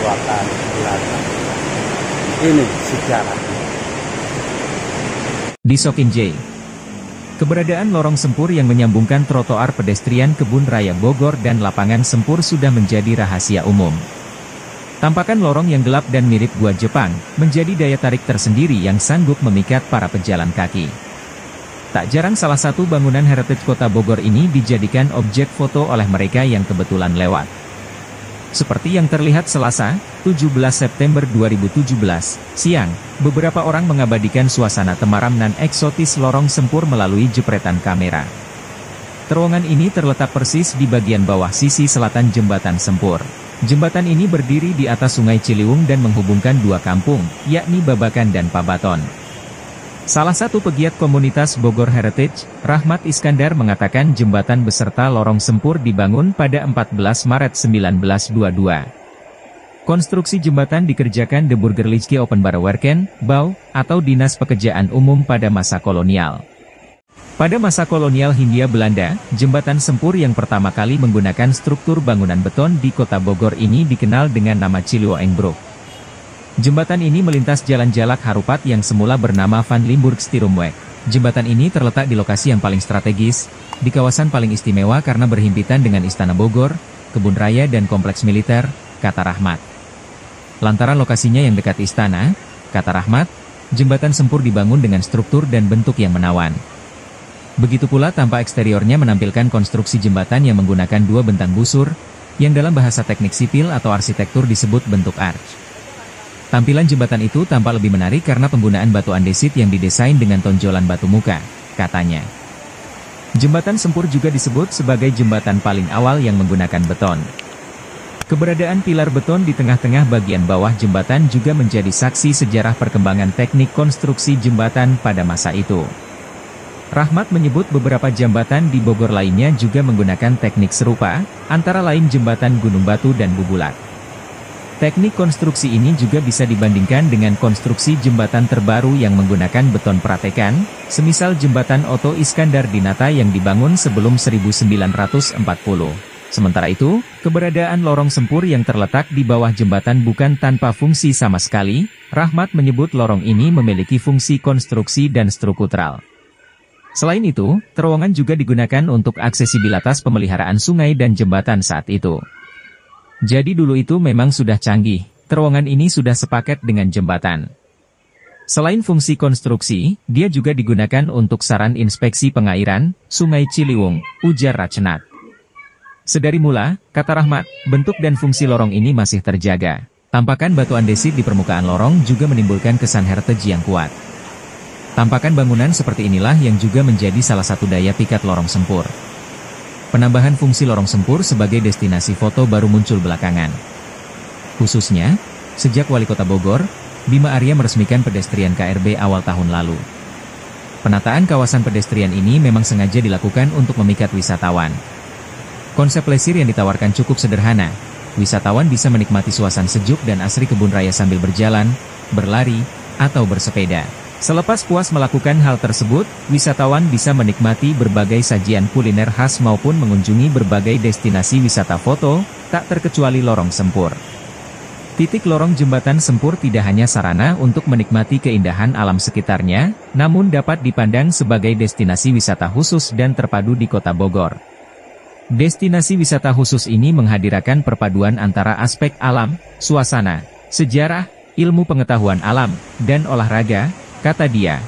buatan Belanda. Ini sejarah. Di Sokinjai, keberadaan lorong sempur yang menyambungkan trotoar pedestrian Kebun Raya Bogor dan lapangan sempur sudah menjadi rahasia umum. Tampakan lorong yang gelap dan mirip gua Jepang, menjadi daya tarik tersendiri yang sanggup memikat para pejalan kaki. Tak jarang salah satu bangunan heritage Kota Bogor ini dijadikan objek foto oleh mereka yang kebetulan lewat. Seperti yang terlihat Selasa, 17 September 2017, siang, beberapa orang mengabadikan suasana temaram nan eksotis lorong sempur melalui jepretan kamera. Terowongan ini terletak persis di bagian bawah sisi selatan Jembatan Sempur. Jembatan ini berdiri di atas Sungai Ciliwung dan menghubungkan dua kampung, yakni Babakan dan Pabaton. Salah satu pegiat komunitas Bogor Heritage, Rahmat Iskandar mengatakan jembatan beserta lorong sempur dibangun pada 14 Maret 1922. Konstruksi jembatan dikerjakan The Burgerlijke Openbouwwerken, BAU, atau Dinas Pekerjaan Umum pada masa kolonial. Pada masa kolonial Hindia Belanda, jembatan sempur yang pertama kali menggunakan struktur bangunan beton di Kota Bogor ini dikenal dengan nama Ciliwung. Jembatan ini melintas Jalan Jalak Harupat yang semula bernama Van Limburg-Stirumweg. Jembatan ini terletak di lokasi yang paling strategis, di kawasan paling istimewa karena berhimpitan dengan Istana Bogor, Kebun Raya dan Kompleks Militer, kata Rahmat. Lantaran lokasinya yang dekat istana, kata Rahmat, jembatan sempur dibangun dengan struktur dan bentuk yang menawan. Begitu pula tampak eksteriornya menampilkan konstruksi jembatan yang menggunakan dua bentang busur, yang dalam bahasa teknik sipil atau arsitektur disebut bentuk arch. Tampilan jembatan itu tampak lebih menarik karena penggunaan batu andesit yang didesain dengan tonjolan batu muka, katanya. Jembatan sempur juga disebut sebagai jembatan paling awal yang menggunakan beton. Keberadaan pilar beton di tengah-tengah bagian bawah jembatan juga menjadi saksi sejarah perkembangan teknik konstruksi jembatan pada masa itu. Rahmat menyebut beberapa jembatan di Bogor lainnya juga menggunakan teknik serupa, antara lain jembatan Gunung Batu dan Bubulat. Teknik konstruksi ini juga bisa dibandingkan dengan konstruksi jembatan terbaru yang menggunakan beton pratekan, semisal jembatan Oto Iskandar Dinata yang dibangun sebelum 1940. Sementara itu, keberadaan lorong sempur yang terletak di bawah jembatan bukan tanpa fungsi sama sekali. Rahmat menyebut lorong ini memiliki fungsi konstruksi dan struktural. Selain itu, terowongan juga digunakan untuk aksesibilitas pemeliharaan sungai dan jembatan saat itu. Jadi dulu itu memang sudah canggih, terowongan ini sudah sepaket dengan jembatan. Selain fungsi konstruksi, dia juga digunakan untuk saran inspeksi pengairan, Sungai Ciliwung, ujar Racnat. Sedari mula, kata Rahmat, bentuk dan fungsi lorong ini masih terjaga. Tampakan batu andesit di permukaan lorong juga menimbulkan kesan heritage yang kuat. Tampakan bangunan seperti inilah yang juga menjadi salah satu daya pikat lorong sempur. Penambahan fungsi lorong sempur sebagai destinasi foto baru muncul belakangan. Khususnya, sejak Wali Kota Bogor, Bima Arya meresmikan pedestrian KRB awal tahun lalu. Penataan kawasan pedestrian ini memang sengaja dilakukan untuk memikat wisatawan. Konsep plesir yang ditawarkan cukup sederhana. Wisatawan bisa menikmati suasana sejuk dan asri kebun raya sambil berjalan, berlari, atau bersepeda. Selepas puas melakukan hal tersebut, wisatawan bisa menikmati berbagai sajian kuliner khas maupun mengunjungi berbagai destinasi wisata foto, tak terkecuali lorong sempur. Titik lorong jembatan sempur tidak hanya sarana untuk menikmati keindahan alam sekitarnya, namun dapat dipandang sebagai destinasi wisata khusus dan terpadu di Kota Bogor. Destinasi wisata khusus ini menghadirkan perpaduan antara aspek alam, suasana, sejarah, ilmu pengetahuan alam, dan olahraga, kata dia.